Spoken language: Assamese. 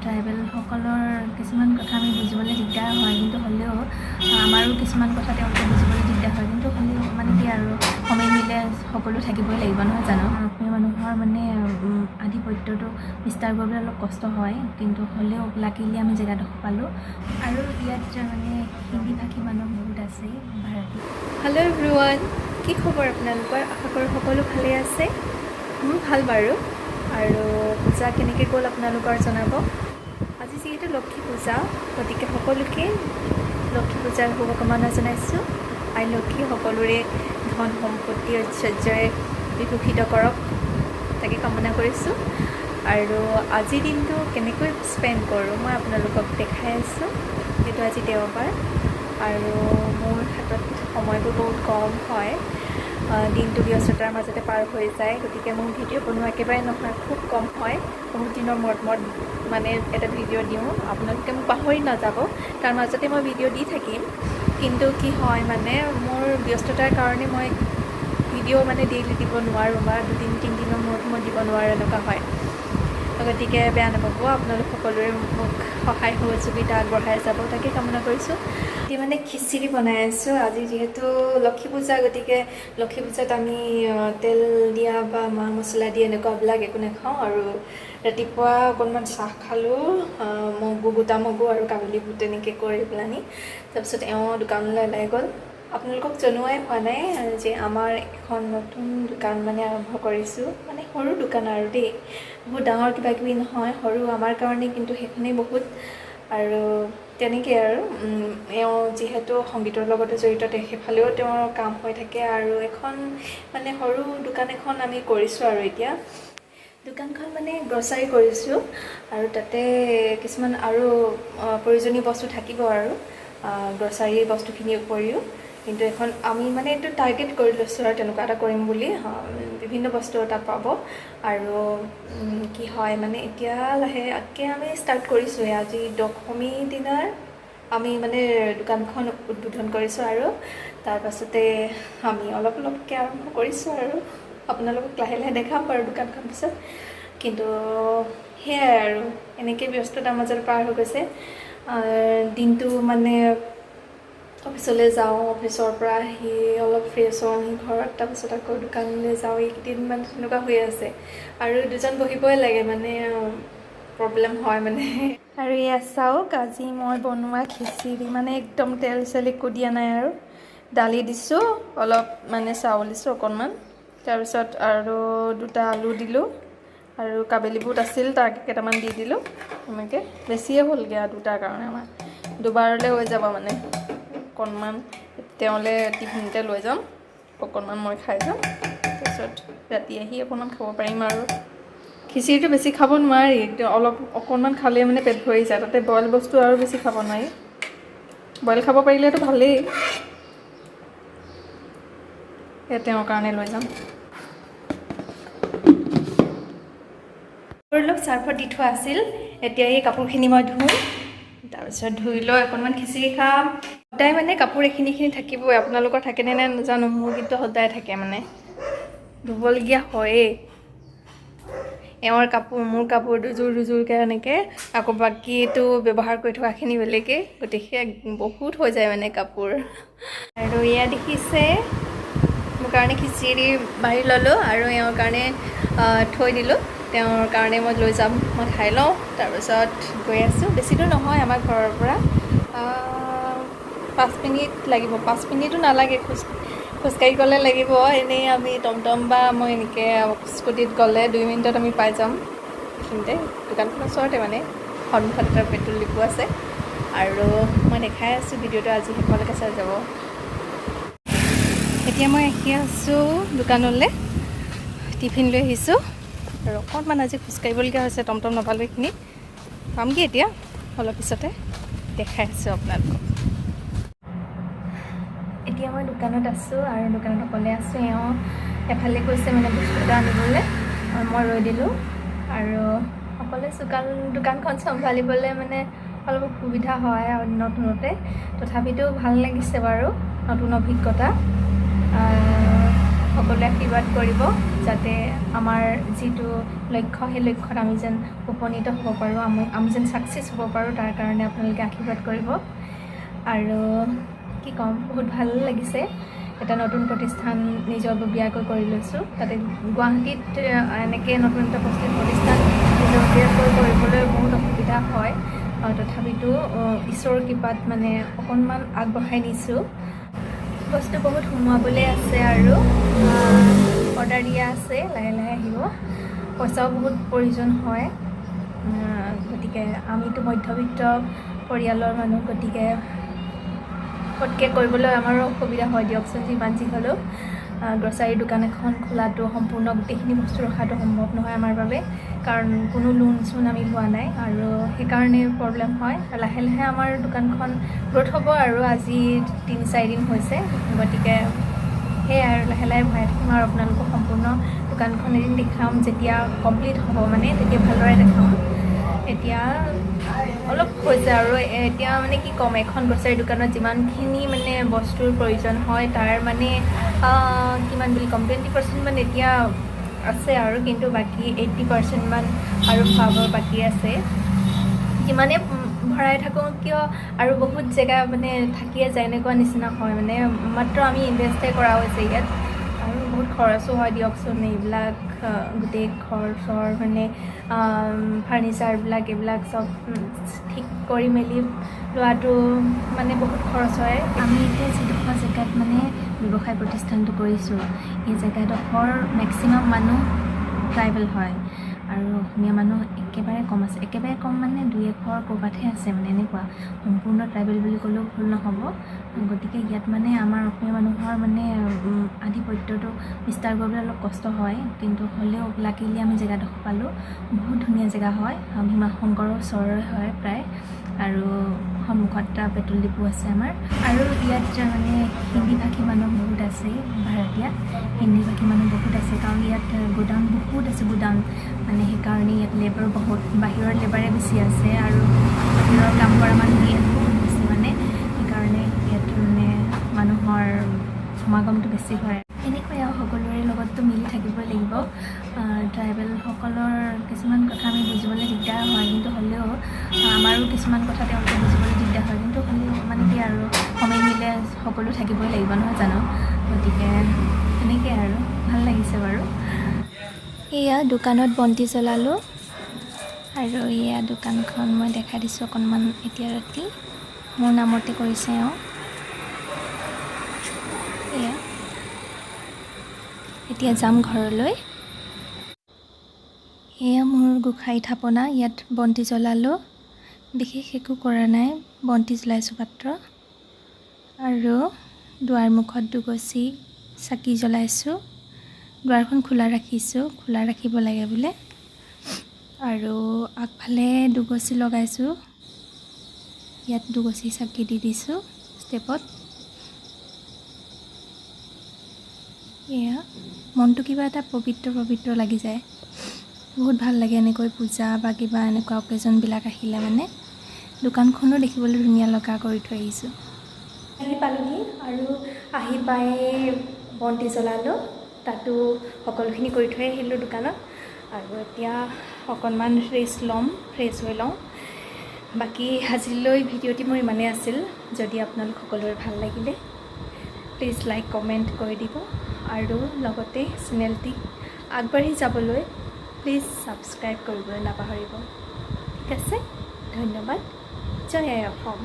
ট্ৰাইবেলসকলৰ কিছুমান কথা আমি বুজিবলৈ দিগদাৰ হয়, কিন্তু হ'লেও আমাৰো কিছুমান কথা তেওঁলোকে বুজিবলৈ দিগদাৰ হয়, কিন্তু হ'লেও মানে কি আৰু সময় মিলে সকলো থাকিবই লাগিব নহয় জানো। অসমীয়া মানুহৰ মানে আধিপত্যটো বিস্তাৰ কৰিবলৈ অলপ কষ্ট হয়, কিন্তু হ'লেও লাকিলি আমি জেগাডোখৰ পালোঁ। আৰু ইয়াত মানে হিন্দী ভাষী মানুহ বহুত আছে ভাৰতীয়। হেল্ল' এভৰিৱান, কি খবৰ আপোনালোকৰ? আশা কৰোঁ সকলো ভালেই আছে। মোৰ ভাল বাৰু। আৰু পূজা কেনেকৈ গ'ল আপোনালোকৰ জনাব। আজি যিহেতু লক্ষী পূজা, গতিকে সকলোকে লক্ষী পূজাৰ শুভকামনা জনাইছোঁ। আই লক্ষী সকলোৰে ধন সম্পত্তি ঐশ্বৰ্যৰে বিভূষিত কৰক, তাকে কামনা কৰিছোঁ। আৰু আজিৰ দিনটো কেনেকৈ স্পেণ্ড কৰোঁ মই আপোনালোকক দেখাই আছোঁ। যিহেতু আজি দেওবাৰ আৰু মোৰ হাতত সময়বোৰ বহুত কম হয়, দিনটো ব্যস্ততাৰ মাজতে পাৰ হৈ যায়, গতিকে মোৰ ভিডিঅ' বনোৱা একেবাৰে নহয়, খুব কম হয়। বহুত দিনৰ মূৰত মানে এটা ভিডিঅ' দিওঁ, আপোনালোকে মোক পাহৰি নাযাব, তাৰ মাজতে মই ভিডিঅ' দি থাকিম। কিন্তু কি হয় মানে মোৰ ব্যস্ততাৰ কাৰণে মই ভিডিঅ' মানে ডেইলি দিব নোৱাৰোঁ, বা 2-3 দিনৰ মূৰত মই দিব নোৱাৰোঁ, এনেকুৱা হয়। গতিকে বেয়া নাপাব, আপোনালোক সকলোৰে মোক সহায় সহযোগিতা আগবঢ়াই যাব, তাকে কামনা কৰিছোঁ। এতিয়া মানে খিচিৰি বনাই আছোঁ। আজি যিহেতু লক্ষী পূজা, গতিকে লক্ষী পূজাত আমি তেল দিয়া বা মা মছলা দিয়া এনেকুৱাবিলাক একো নাখাওঁ। আৰু ৰাতিপুৱা অকণমান চাহ খালোঁ, গোটা মগু আৰু কাবুলী বুট তেনেকৈ কৰি পেলানি। তাৰপিছত দোকানলৈ ওলাই গ'ল। আপোনালোকক জনোৱাই হোৱা নাই যে আমাৰ এখন নতুন দোকান মানে আৰম্ভ কৰিছোঁ, মানে সৰু দোকান আৰু দেই, বহুত ডাঙৰ কিবা কিবি নহয়, সৰু আমাৰ কাৰণে, কিন্তু সেইখনেই বহুত। আৰু তেনেকৈ আৰু যিহেতু সংগীতৰ লগতে জড়িত, সেইফালেও তেওঁৰ কাম হৈ থাকে। আৰু এখন মানে সৰু দোকান এখন আমি কৰিছোঁ। আৰু এতিয়া দোকানখন মানে গ্ৰচাৰী কৰিছোঁ, আৰু তাতে কিছুমান আৰু প্ৰয়োজনীয় বস্তু থাকিব আৰু গ্ৰচাৰী বস্তুখিনিৰ উপৰিও। কিন্তু এখন আমি মানে এইটো টাৰ্গেট কৰি লৈছোঁ আৰু তেনেকুৱা এটা কৰিম বুলি। বিভিন্ন বস্তু তাত পাব। আৰু কি হয় মানে এতিয়া লাহেকৈ আমি ষ্টাৰ্ট কৰিছোঁহে। আজি দশমী দিনাৰ আমি মানে দোকানখন উদ্বোধন কৰিছোঁ, আৰু তাৰপাছতে আমি অলপকৈ আৰম্ভ কৰিছোঁ। আৰু আপোনালোকক লাহে লাহে দেখাম বাৰু দোকানখন পিছত। কিন্তু সেয়াই আৰু এনেকৈ ব্যস্ততাৰ মাজত পাৰ হৈ গৈছে দিনটো। মানে অফিচলৈ যাওঁ, অফিচৰ পৰা আহি অলপ ফ্ৰেছ হওঁ, আহি ঘৰত, তাৰপিছত আকৌ দোকানলৈ যাওঁ। এইকেইদিন মানে তেনেকুৱা হৈ আছে, আৰু দুজন বহিবই লাগে, মানে প্ৰব্লেম হয় মানে। আৰু এয়া চাওক, আজি মই বনোৱা খিচিৰি, মানে একদম তেল চেল একো দিয়া নাই, আৰু দালি দিছোঁ, অলপ মানে চাউল দিছোঁ অকণমান, তাৰপিছত আৰু 2টা আলু দিলোঁ, আৰু কাবেলী বুট আছিল তাক কেইটামান দি দিলোঁ। এনেকৈ বেছিয়ে হ'লগৈ আৰু 2টাৰ কাৰণে, আমাৰ 2বাৰলৈ হৈ যাব মানে। অকণমান তেওঁলৈ টিফিনতে লৈ যাম, অকণমান মই খাই যাম, তাৰপিছত ৰাতি আহি অকণমান খাব পাৰিম। আৰু খিচিৰিটো বেছি খাব নোৱাৰি, অকণমান খালে মানে পেট ভৰি যায়, তাতে বইল বস্তু আৰু বেছি খাব নোৱাৰি। বইল খাব পাৰিলেতো ভালেই, তেওঁৰ কাৰণে লৈ যাম। অলপ চাৰ্ফত দি থোৱা আছিল, এতিয়া এই কাপোৰখিনি মই ধুম, তাৰপিছত ধুই লৈ অকণমান খিচিৰি খাম। সদায় মানে কাপোৰ এইখিনি থাকিবই, আপোনালোকৰ থাকেনে নাই নাজানো, মোৰ কিন্তু সদায় থাকে, মানে ধুবলগীয়া হয়েই। এওঁৰ কাপোৰ, মোৰ কাপোৰ দুযোৰকৈ এনেকৈ, আকৌ বাকীটো ব্যৱহাৰ কৰি থকাখিনি বেলেগেই, গতিকে বহুত হৈ যায় মানে কাপোৰ। আৰু এয়া দেখিছে, মোৰ কাৰণে খিচিৰি বাঢ়ি ল'লোঁ, আৰু এওঁৰ কাৰণে থৈ দিলোঁ। তেওঁৰ কাৰণে মই লৈ যাম, মই খাই লওঁ, তাৰপিছত গৈ আছোঁ। বেছি দূৰ নহয় আমাৰ ঘৰৰ পৰা, 5 মিনিট লাগিব। 5 মিনিটো নালাগে, খোজকাঢ়ি গ'লে লাগিব। এনেই আমি টমটম বা মই এনেকৈ স্কুটিত গ'লে 2 মিনিটত আমি পাই যাম এইখিনিতে। দোকানখনৰ ওচৰতে, মানে সন্মুখত এটা পেট্ৰল ডিপু আছে। আৰু মই দেখাই আছোঁ, ভিডিঅ'টো আজি শেষলৈকে চাই যাব। এতিয়া মই আহি আছোঁ দোকানলৈ, টিফিন লৈ আহিছোঁ, আৰু অকণমান আজি খোজকাঢ়িবলগীয়া হৈছে, টমটম নাপালোঁ এইখিনি। পামগৈ এতিয়া অলপ পিছতে, দেখাই আছোঁ আপোনালোকক। এতিয়া মই দোকানত আছোঁ, আৰু দোকানত অকলে আছোঁ। এওঁ এফালে গৈছে মানে বস্তু এটা আনিবলৈ, মই ৰৈ দিলোঁ। আৰু অকলে দোকানখন চম্ভালিবলৈ মানে অলপ অসুবিধা হয় আৰু নতুনতে, তথাপিতো ভাল লাগিছে বাৰু, নতুন অভিজ্ঞতা। সকলোৱে আশীৰ্বাদ কৰিব যাতে আমাৰ যিটো লক্ষ্য সেই লক্ষ্যত আমি যেন উপনীত হ'ব পাৰোঁ, আমি যেন ছাকচেছ হ'ব পাৰোঁ, তাৰ কাৰণে আপোনালোকে আশীৰ্বাদ কৰিব। আৰু কি ক'ম, বহুত ভাল লাগিছে। এটা নতুন প্ৰতিষ্ঠান নিজৰববীয়াকৈ কৰি লৈছোঁ। তাতে গুৱাহাটীত এনেকৈ নতুন এটা প্ৰতিষ্ঠান নিজৰববীয়াকৈ কৰিবলৈ বহুত অসুবিধা হয়, তথাপিতো ঈশ্বৰৰ কৃপাত মানে অকণমান আগবঢ়াই নিছোঁ। বস্তু বহুত সোমোৱাবলৈ আছে আৰু অৰ্ডাৰ দিয়া আছে, লাহে লাহে আহিব। পইচাও বহুত প্ৰয়োজন হয়, গতিকে আমিতো মধ্যবিত্ত পৰিয়ালৰ মানুহ, গতিকে পটকৈ কৰিবলৈ আমাৰো অসুবিধা হয় দিয়কচোন। যিমান যি হ'লেও গ্ৰছাৰী দোকান এখন খোলাটো, সম্পূৰ্ণ গোটেইখিনি বস্তু ৰখাটো সম্ভৱ নহয় আমাৰ বাবে, কাৰণ কোনো লোন চোন আমি লোৱা নাই, আৰু সেইকাৰণে প্ৰব্লেম হয়। লাহে লাহে আমাৰ দোকানখন গ্ৰ'থ হ'ব, আৰু আজি 3-4 দিন হৈছে, গতিকে সেয়াই আৰু লাহে লাহে ভৰাই থাকিম। আৰু আপোনালোকক সম্পূৰ্ণ দোকানখন এদিন দেখাম, যেতিয়া কমপ্লিট হ'ব মানে তেতিয়া ভালদৰে দেখাম। এতিয়া অলপ হৈছে আৰু এতিয়া মানে কি ক'ম, এখন গ্ৰছাৰী দোকানত যিমানখিনি মানে বস্তুৰ প্ৰয়োজন হয় তাৰ মানে কিমান বুলি ক'ম, 20% মান এতিয়া আছে, আৰু কিন্তু বাকী 80% মান আৰু ভৰাবৰ বাকী আছে। যিমানে ভৰাই থাকোঁ কিয় আৰু বহুত জেগা মানে থাকিয়ে যায়, এনেকুৱা নিচিনা হয়। মানে মাত্ৰ আমি ইনভেষ্টে কৰা হৈছে ইয়াত, আৰু বহুত খৰচো হয় দিয়কচোন। এইবিলাক গোটেই ঘৰ চৰ মানে ফাৰ্নিচাৰবিলাক এইবিলাক চব ঠিক কৰি মেলি লোৱাটো মানে বহুত খৰচ হয়। আমি এতিয়া যিডোখৰ জেগাত মানে ব্যৱসায় প্ৰতিষ্ঠানটো কৰিছোঁ, এই জেগাডোখৰ মেক্সিমাম মানুহ ট্ৰাইবেল হয়, আৰু অসমীয়া মানুহ একেবাৰে কম আছে। একেবাৰে কম মানে 2-1 ক'ৰবাতহে আছে, মানে এনেকুৱা। সম্পূৰ্ণ ট্ৰাইবেল বুলি ক'লেও ভুল নহ'ব। গতিকে ইয়াত মানে আমাৰ অসমীয়া মানুহৰ মানে আধিপত্যটো বিস্তাৰ কৰিবলৈ অলপ কষ্ট হয়, কিন্তু হ'লেও লাকিলি আমি জেগাডোখৰ পালোঁ। বহুত ধুনীয়া জেগা হয়, ভীমা শংকৰৰ ওচৰৰে হয় প্ৰায়, আৰু সন্মুখত এটা পেট্ৰল ডিপু আছে আমাৰ। আৰু ইয়াত মানে হিন্দীভাষী মানুহ বহুত আছে, ভাড়াতীয়া হিন্দীভাষী মানুহ বহুত আছে, কাৰণ ইয়াত গোদাম বহুত আছে, গোদাম মানে সেইকাৰণে ইয়াত লেবাৰ বহুত, বাহিৰৰ লেবাৰে বেছি আছে, আৰু বাহিৰৰ কাম কৰা মানুহ ইয়াত বহুত বেছি, মানে সেইকাৰণে ইয়াত মানে মানুহৰ সমাগমটো বেছি হয়। এনেকৈ আৰু সকলোৰে লগততো মিলি থাকিবই লাগিব। ট্ৰাইবেলসকলৰ কিছুমান কথা আমি বুজিবলৈ দিগদাৰ হয়, কিন্তু হ'লেও আমাৰো কিছুমান কথা তেওঁলোকে বুজিবলৈ দিগদাৰ হয়, কিন্তু হ'লেও মানে কি আৰু সময় মিলে সকলো থাকিবই লাগিব নহয় জানো। গতিকে তেনেকৈ আৰু ভাল লাগিছে বাৰু। এয়া দোকানত বন্তি জ্বলালোঁ, আৰু এয়া দোকানখন মই দেখাই দিছোঁ অকণমান। এতিয়া ৰাতি মোৰ নামতে কৰিছে এয়া। এতিয়া যাম ঘৰলৈ। এয়া মোৰ গোঁসাই থাপনা, ইয়াত বন্তি জ্বলালোঁ। বিশেষ একো কৰা নাই, বন্তি জ্বলাইছোঁ মাত্ৰ, আৰু দুৱাৰমুখত দুগছি চাকি জ্বলাইছোঁ। দুৱাৰখন খোলা ৰাখিছোঁ, খোলা ৰাখিব লাগে বোলে। আৰু আগফালে দুগছি লগাইছোঁ, ইয়াত দুগছি চাকি দি দিছোঁ ষ্টেপত। এয়া মনটো কিবা এটা পবিত্ৰ পবিত্ৰ লাগি যায়, বহুত ভাল লাগে এনেকৈ পূজা বা কিবা এনেকুৱা অকেজনবিলাক আহিলে। মানে দোকানখনো দেখিবলৈ ধুনীয়া লগা কৰি থৈ আহিছোঁ। আহি পালোহি, আৰু আহি পাই বন্তি জ্বলালোঁ, তাতো সকলোখিনি কৰি থৈ আহিলোঁ দোকানত। আৰু এতিয়া অকণমান ৰেষ্ট ল'ম, ফ্ৰেছ হৈ লওঁ। বাকী আজিলৈ ভিডিঅ'টি মোৰ ইমানেই আছিল। যদি আপোনালোক সকলোৰে ভাল লাগিলে প্লিজ লাইক কমেণ্ট কৰি দিব, আৰু লগতে চেনেলটি আগবাঢ়ি যাবলৈ প্লিজ ছাবস্ক্ৰাইব কৰিবলৈ নাপাহৰিব। ঠিক আছে, ধন্যবাদ। জয় আই অসম।